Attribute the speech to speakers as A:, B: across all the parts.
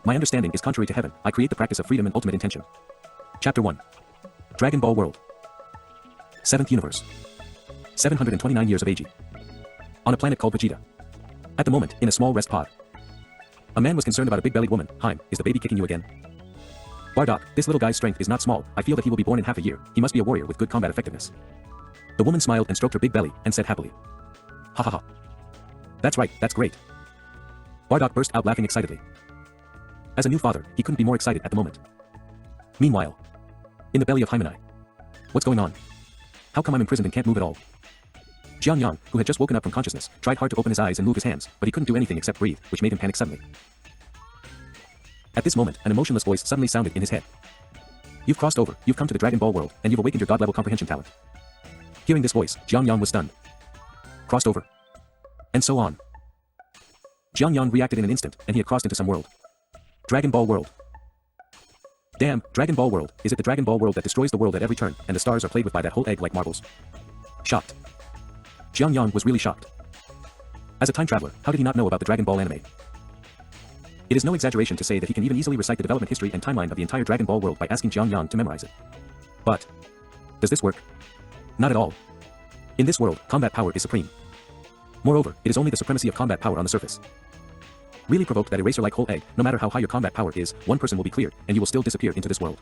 A: My understanding is contrary to heaven. I create the practice of freedom and ultimate intention. Chapter 1. Dragon Ball World. 7th Universe. 729 years of age. On a planet called Vegeta. At the moment, in a small rest pod. A man was concerned about a big-bellied woman. Heim, is the baby kicking you again? Bardock, this little guy's strength is not small. I feel that he will be born in half a year. He must be a warrior with good combat effectiveness. The woman smiled and stroked her big belly, and said happily. Ha ha ha. That's right, that's great. Bardock burst out laughing excitedly. As a new father, he couldn't be more excited at the moment. Meanwhile, in the belly of Hymenai. What's going on? How come I'm imprisoned and can't move at all? Jiang Yang, who had just woken up from consciousness, tried hard to open his eyes and move his hands, but he couldn't do anything except breathe, which made him panic suddenly. At this moment, an emotionless voice suddenly sounded in his head. You've crossed over, you've come to the Dragon Ball world, and you've awakened your god-level comprehension talent. Hearing this voice, Jiang Yang was stunned. Crossed over. And so on. Jiang Yang reacted in an instant, and he had crossed into some world. Dragon Ball world. Damn, Dragon Ball world, is it the Dragon Ball world that destroys the world at every turn, and the stars are played with by that whole egg like marbles? Shocked. Jiang Yang was really shocked. As a time traveler, how did he not know about the Dragon Ball anime? It is no exaggeration to say that he can even easily recite the development history and timeline of the entire Dragon Ball world by asking Jiang Yang to memorize it. But, does this work? Not at all. In this world, combat power is supreme. Moreover, it is only the supremacy of combat power on the surface. Really provoked that eraser like whole egg, no matter how high your combat power is, one person will be cleared, and you will still disappear into this world.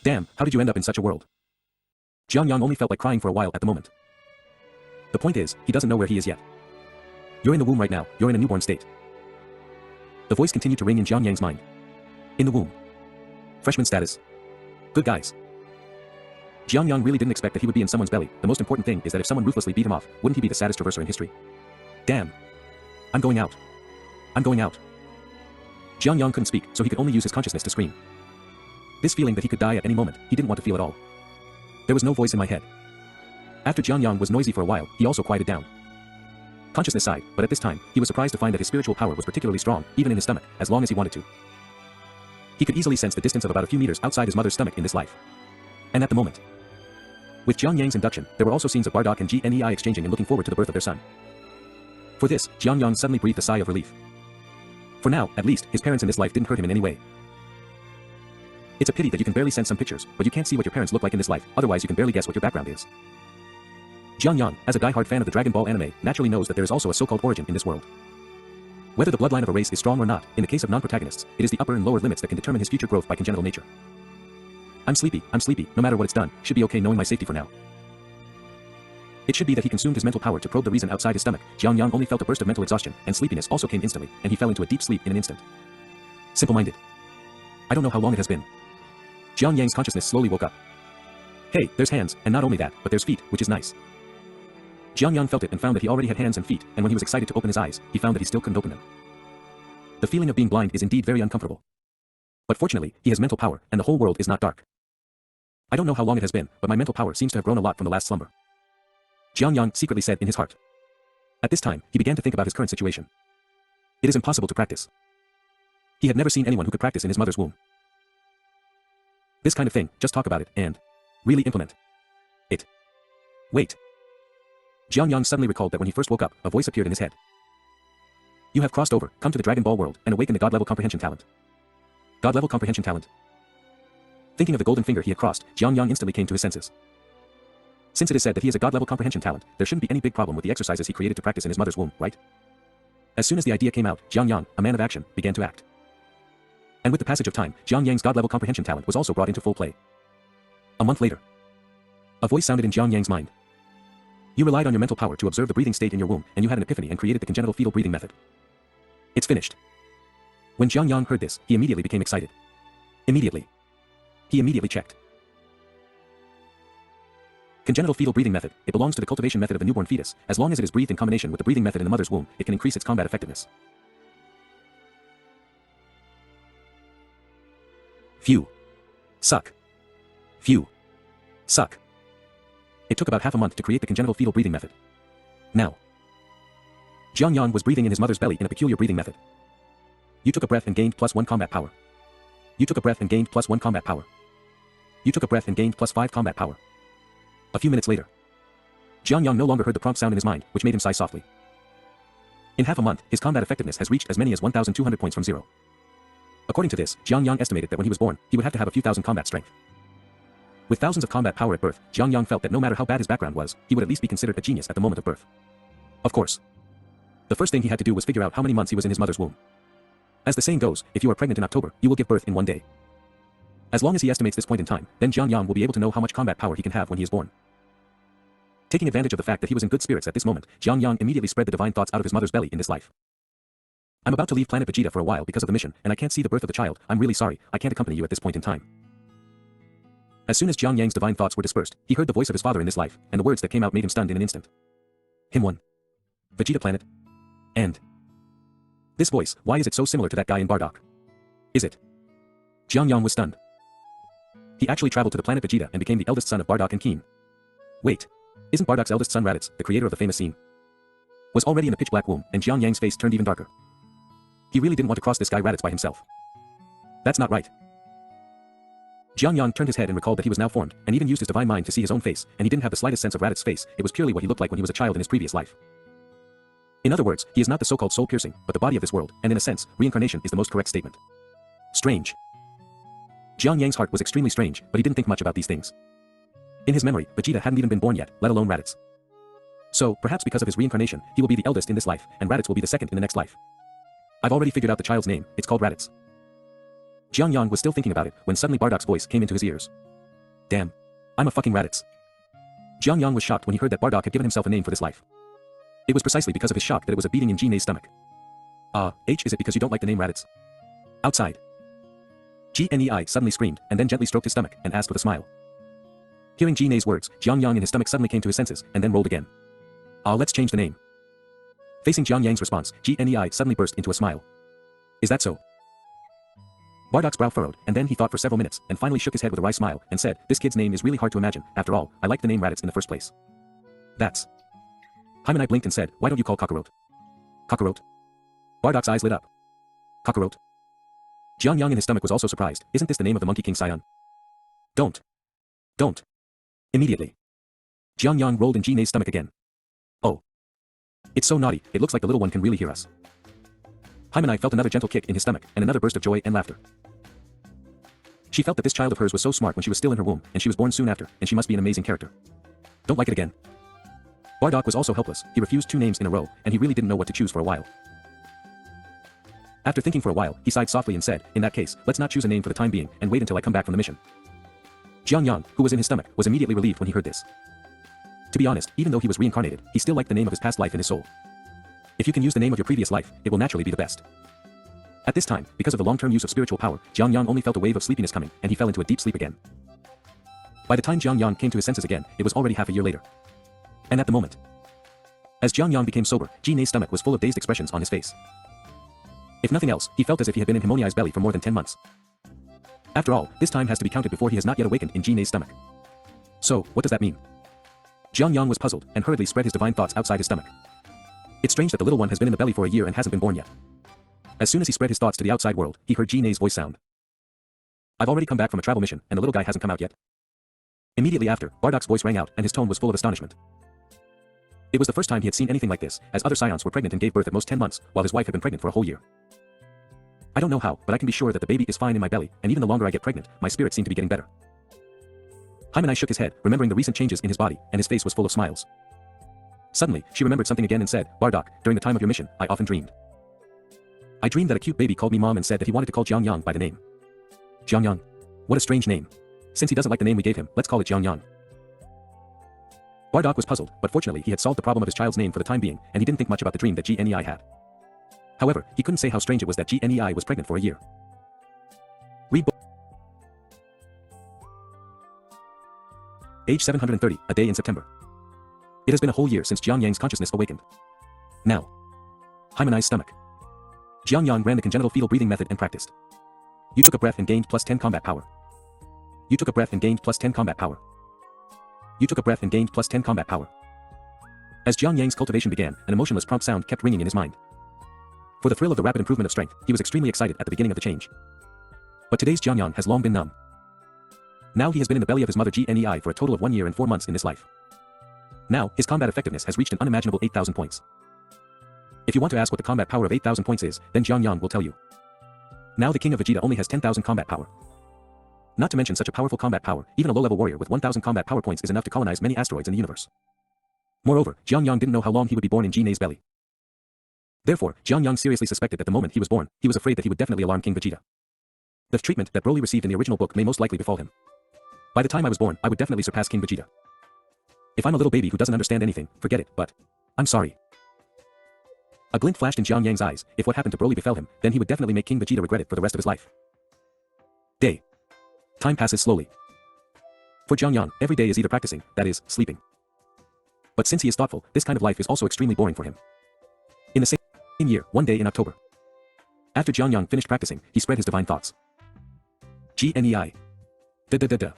A: Damn, how did you end up in such a world? Jiang Yang only felt like crying for a while at the moment. The point is, he doesn't know where he is yet. You're in the womb right now, you're in a newborn state. The voice continued to ring in Jiang Yang's mind. In the womb. Freshman status. Good guys. Jiang Yang really didn't expect that he would be in someone's belly. The most important thing is that if someone ruthlessly beat him off, wouldn't he be the saddest traverser in history? Damn. I'm going out. I'm going out. Jiang Yang couldn't speak, so he could only use his consciousness to scream. This feeling that he could die at any moment, he didn't want to feel at all. There was no voice in my head. After Jiang Yang was noisy for a while, he also quieted down. Consciousness sighed, but at this time, he was surprised to find that his spiritual power was particularly strong, even in his stomach, as long as he wanted to. He could easily sense the distance of about a few meters outside his mother's stomach in this life. And at the moment, with Jiang Yang's induction, there were also scenes of Bardock and Gnei exchanging and looking forward to the birth of their son. For this, Jiang Yang suddenly breathed a sigh of relief. For now, at least, his parents in this life didn't hurt him in any way. It's a pity that you can barely send some pictures, but you can't see what your parents look like in this life, otherwise you can barely guess what your background is. Jiang Yang, as a die-hard fan of the Dragon Ball anime, naturally knows that there is also a so-called origin in this world. Whether the bloodline of a race is strong or not, in the case of non-protagonists, it is the upper and lower limits that can determine his future growth by congenital nature. I'm sleepy, no matter what it's done, should be okay knowing my safety for now. It should be that he consumed his mental power to probe the reason outside his stomach. Jiang Yang only felt a burst of mental exhaustion, and sleepiness also came instantly, and he fell into a deep sleep in an instant. Simple-minded. I don't know how long it has been. Jiang Yang's consciousness slowly woke up. Hey, there's hands, and not only that, but there's feet, which is nice. Jiang Yang felt it and found that he already had hands and feet, and when he was excited to open his eyes, he found that he still couldn't open them. The feeling of being blind is indeed very uncomfortable. But fortunately, he has mental power, and the whole world is not dark. I don't know how long it has been, but my mental power seems to have grown a lot from the last slumber. Jiang Yang secretly said in his heart. At this time, he began to think about his current situation. It is impossible to practice. He had never seen anyone who could practice in his mother's womb. This kind of thing, just talk about it, and really implement it. Wait. Jiang Yang suddenly recalled that when he first woke up, a voice appeared in his head. You have crossed over, come to the Dragon Ball world, and awakened the God-level comprehension talent. God-level comprehension talent. Thinking of the golden finger he had crossed, Jiang Yang instantly came to his senses. Since it is said that he is a God-level comprehension talent, there shouldn't be any big problem with the exercises he created to practice in his mother's womb, right? As soon as the idea came out, Jiang Yang, a man of action, began to act. And with the passage of time, Jiang Yang's God-level comprehension talent was also brought into full play. A month later, a voice sounded in Jiang Yang's mind. You relied on your mental power to observe the breathing state in your womb, and you had an epiphany and created the congenital fetal breathing method. It's finished. When Jiang Yang heard this, he immediately became excited. Immediately. He immediately checked. Congenital fetal breathing method, it belongs to the cultivation method of the newborn fetus. As long as it is breathed in combination with the breathing method in the mother's womb, it can increase its combat effectiveness. Phew. Suck. Phew. Suck. It took about half a month to create the congenital fetal breathing method. Now, Jiang Yang was breathing in his mother's belly in a peculiar breathing method. You took a breath and gained +1 combat power. You took a breath and gained +1 combat power. You took a breath and gained +5 combat power. A few minutes later, Jiang Yang no longer heard the prompt sound in his mind, which made him sigh softly. In half a month, his combat effectiveness has reached as many as 1,200 points from 0. According to this, Jiang Yang estimated that when he was born, he would have to have a few thousand combat strength. With thousands of combat power at birth, Jiang Yang felt that no matter how bad his background was, he would at least be considered a genius at the moment of birth. Of course. The first thing he had to do was figure out how many months he was in his mother's womb. As the saying goes, if you are pregnant in October, you will give birth in one day. As long as he estimates this point in time, then Jiang Yang will be able to know how much combat power he can have when he is born. Taking advantage of the fact that he was in good spirits at this moment, Jiang Yang immediately spread the divine thoughts out of his mother's belly in this life. I'm about to leave planet Vegeta for a while because of the mission, and I can't see the birth of the child. I'm really sorry, I can't accompany you at this point in time. As soon as Jiang Yang's divine thoughts were dispersed, he heard the voice of his father in this life, and the words that came out made him stunned in an instant. Him one. Vegeta planet. And. This voice, why is it so similar to that guy in Bardock? Is it? Jiang Yang was stunned. He actually traveled to the planet Vegeta and became the eldest son of Bardock and Keen. Wait. Isn't Bardock's eldest son Raditz, the creator of the famous scene? Was already in the pitch black womb, and Jiang Yang's face turned even darker. He really didn't want to cross this guy Raditz by himself. That's not right. Jiang Yang turned his head and recalled that he was now formed, and even used his divine mind to see his own face, and he didn't have the slightest sense of Raditz's face. It was purely what he looked like when he was a child in his previous life. In other words, he is not the so-called soul-piercing, but the body of this world, and in a sense, reincarnation is the most correct statement. Strange. Jiang Yang's heart was extremely strange, but he didn't think much about these things. In his memory, Vegeta hadn't even been born yet, let alone Raditz. So, perhaps because of his reincarnation, he will be the eldest in this life, and Raditz will be the second in the next life. I've already figured out the child's name, it's called Raditz. Jiang Yang was still thinking about it, when suddenly Bardock's voice came into his ears. Damn. I'm a fucking Raditz. Jiang Yang was shocked when he heard that Bardock had given himself a name for this life. It was precisely because of his shock that it was a beating in Jine's stomach. Is it because you don't like the name Raditz? Outside. Gnei suddenly screamed, and then gently stroked his stomach, and asked with a smile. Hearing Jine's words, Jiang Yang in his stomach suddenly came to his senses, and then rolled again. Let's change the name. Facing Jiang Yang's response, Gnei suddenly burst into a smile. Is that so? Bardock's brow furrowed, and then he thought for several minutes, and finally shook his head with a wry smile, and said, this kid's name is really hard to imagine. After all, I like the name Raditz in the first place. That's. Hymenai blinked and said, why don't you call Kakarot? Kakarot? Bardock's eyes lit up. Kakarot? Jiang Yang in his stomach was also surprised. Isn't this the name of the Monkey King Saiyan? Don't. Immediately. Jiang Yang rolled in Jine's stomach again. Oh. It's so naughty, it looks like the little one can really hear us. Hymenai felt another gentle kick in his stomach, and another burst of joy and laughter. She felt that this child of hers was so smart when she was still in her womb, and she was born soon after, and she must be an amazing character. Don't like it again. Bardock was also helpless. He refused 2 names in a row, and he really didn't know what to choose for a while. After thinking for a while, he sighed softly and said, in that case, let's not choose a name for the time being, and wait until I come back from the mission. Jiang Yang, who was in his stomach, was immediately relieved when he heard this. To be honest, even though he was reincarnated, he still liked the name of his past life in his soul. If you can use the name of your previous life, it will naturally be the best. At this time, because of the long-term use of spiritual power, Jiang Yang only felt a wave of sleepiness coming, and he fell into a deep sleep again. By the time Jiang Yang came to his senses again, it was already half a year later. And at the moment, as Jiang Yang became sober, Jine's stomach was full of dazed expressions on his face. If nothing else, he felt as if he had been in Himoniai's belly for more than 10 months. After all, this time has to be counted before he has not yet awakened in Jine's stomach. So, what does that mean? Jiang Yang was puzzled, and hurriedly spread his divine thoughts outside his stomach. It's strange that the little one has been in the belly for a year and hasn't been born yet. As soon as he spread his thoughts to the outside world, he heard Jine's voice sound. I've already come back from a travel mission, and the little guy hasn't come out yet. Immediately after, Bardock's voice rang out, and his tone was full of astonishment. It was the first time he had seen anything like this, as other Saiyans were pregnant and gave birth at most 10 months, while his wife had been pregnant for a whole year. I don't know how, but I can be sure that the baby is fine in my belly, and even the longer I get pregnant, my spirits seem to be getting better. Hymenai shook his head, remembering the recent changes in his body, and his face was full of smiles. Suddenly, she remembered something again and said, Bardock, during the time of your mission, I often dreamed. I dreamed that a cute baby called me mom and said that he wanted to call Jiang Yang by the name. Jiang Yang. What a strange name. Since he doesn't like the name we gave him, let's call it Jiang Yang. Bardock was puzzled, but fortunately he had solved the problem of his child's name for the time being, and he didn't think much about the dream that Gnei had. However, he couldn't say how strange it was that Gnei was pregnant for a year. Read book. Age 730, a day in September. It has been a whole year since Jiang Yang's consciousness awakened. Now. Hymenai's stomach. Jiang Yang ran the congenital fetal breathing method and practiced. You took a breath and gained plus 10 combat power. You took a breath and gained plus 10 combat power. You took a breath and gained plus 10 combat power. As Jiang Yang's cultivation began, an emotionless prompt sound kept ringing in his mind. For the thrill of the rapid improvement of strength, he was extremely excited at the beginning of the change. But today's Jiang Yang has long been numb. Now he has been in the belly of his mother Gnei for a total of 1 year and 4 months in this life. Now, his combat effectiveness has reached an unimaginable 8,000 points. If you want to ask what the combat power of 8,000 points is, then Jiang Yang will tell you. Now the king of Vegeta only has 10,000 combat power. Not to mention such a powerful combat power, even a low-level warrior with 1,000 combat power points is enough to colonize many asteroids in the universe. Moreover, Jiang Yang didn't know how long he would be born in Jine's belly. Therefore, Jiang Yang seriously suspected that the moment he was born, he was afraid that he would definitely alarm King Vegeta. The treatment that Broly received in the original book may most likely befall him. By the time I was born, I would definitely surpass King Vegeta. If I'm a little baby who doesn't understand anything, forget it, but I'm sorry. A glint flashed in Jiang Yang's eyes. If what happened to Broly befell him, then he would definitely make King Vegeta regret it for the rest of his life. Day. Time passes slowly. For Jiang Yang, every day is either practicing, that is, sleeping. But since he is thoughtful, this kind of life is also extremely boring for him. In the same year, one day in October. After Jiang Yang finished practicing, he spread his divine thoughts. Gnei. Da-da-da-da.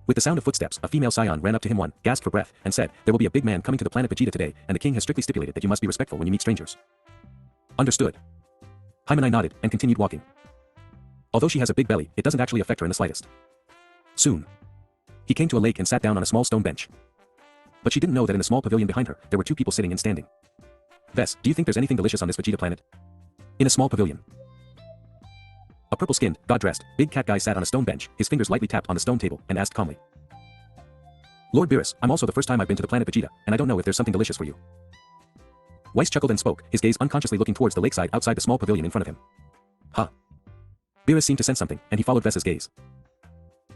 A: With the sound of footsteps, a female Saiyan ran up to him gasped for breath, and said, "There will be a big man coming to the planet Vegeta today, and the king has strictly stipulated that you must be respectful when you meet strangers." Understood. Hymenai nodded, and continued walking. Although she has a big belly, it doesn't actually affect her in the slightest. Soon. He came to a lake and sat down on a small stone bench. But she didn't know that in the small pavilion behind her, there were two people sitting and standing. "Ves, do you think there's anything delicious on this Vegeta planet?" In a small pavilion. A purple-skinned, god-dressed, big cat guy sat on a stone bench, his fingers lightly tapped on the stone table, and asked calmly. "Lord Beerus, I'm also the first time I've been to the planet Vegeta, and I don't know if there's something delicious for you." Whis chuckled and spoke, his gaze unconsciously looking towards the lakeside outside the small pavilion in front of him. Huh. Beerus seemed to sense something, and he followed Ves's gaze.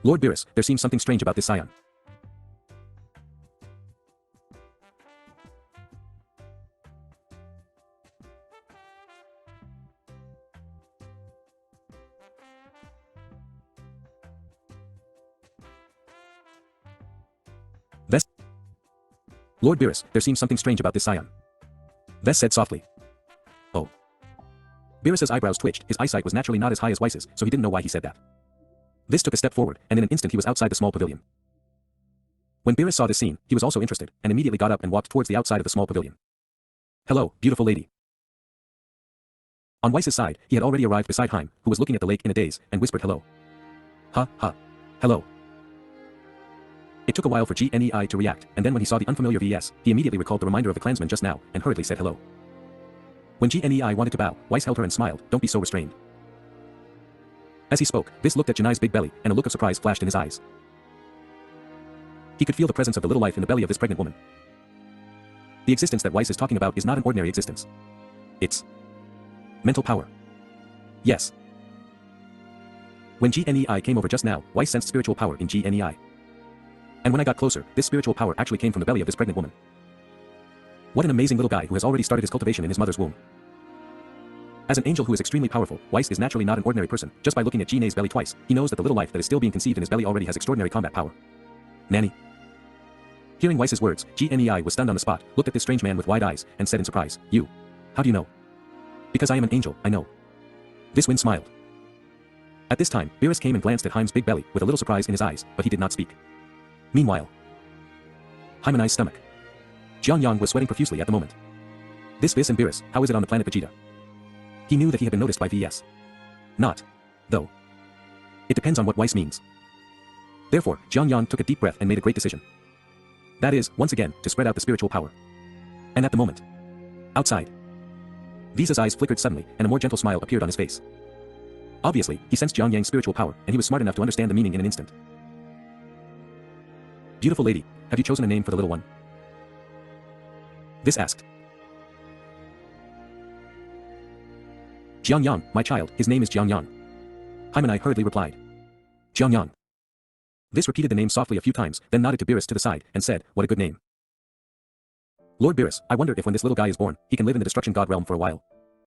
A: "Lord Beerus, there seems something strange about this Saiyan." Ves. "Lord Beerus, there seems something strange about this Saiyan." Ves said softly. "Oh." Beerus's eyebrows twitched, his eyesight was naturally not as high as Whis's, so he didn't know why he said that. Vis took a step forward, and in an instant he was outside the small pavilion. When Beerus saw this scene, he was also interested, and immediately got up and walked towards the outside of the small pavilion. "Hello, beautiful lady." On Whis's side, he had already arrived beside Heim, who was looking at the lake in a daze, and whispered hello. "Ha, ha. Hello." It took a while for Gnei to react, and then when he saw the unfamiliar VS, he immediately recalled the reminder of the clansman just now, and hurriedly said hello. When Gnei wanted to bow, Whis held her and smiled, "Don't be so restrained." As he spoke, Vis looked at Janai's big belly, and a look of surprise flashed in his eyes. He could feel the presence of the little life in the belly of this pregnant woman. The existence that Whis is talking about is not an ordinary existence. It's mental power. Yes. When Gnei came over just now, Whis sensed spiritual power in Gnei. And when I got closer, this spiritual power actually came from the belly of this pregnant woman. What an amazing little guy who has already started his cultivation in his mother's womb. As an angel who is extremely powerful, Whis is naturally not an ordinary person. Just by looking at Gnei's belly twice, he knows that the little life that is still being conceived in his belly already has extraordinary combat power. Nanny. Hearing Whis's words, Gnei was stunned on the spot, looked at this strange man with wide eyes, and said in surprise, "You? How do you know?" "Because I am an angel, I know." This wind smiled. At this time, Beerus came and glanced at Heim's big belly, with a little surprise in his eyes, but he did not speak. Meanwhile, Hymenai's stomach. Jiang Yang was sweating profusely at the moment. "This Vis and Beerus, how is it on the planet Vegeta?" He knew that he had been noticed by VS. Not. Though. It depends on what Whis means. Therefore, Jiang Yang took a deep breath and made a great decision. That is, once again, to spread out the spiritual power. And at the moment. Outside. Visa's eyes flickered suddenly, and a more gentle smile appeared on his face. Obviously, he sensed Jiang Yang's spiritual power, and he was smart enough to understand the meaning in an instant. "Beautiful lady, have you chosen a name for the little one?" Vis asked. "Jiang Yang, my child, his name is Jiang Yang." Hymenai hurriedly replied. "Jiang Yang." Vis repeated the name softly a few times, then nodded to Beerus to the side, and said, "What a good name." "Lord Beerus, I wonder if when this little guy is born, he can live in the destruction god realm for a while."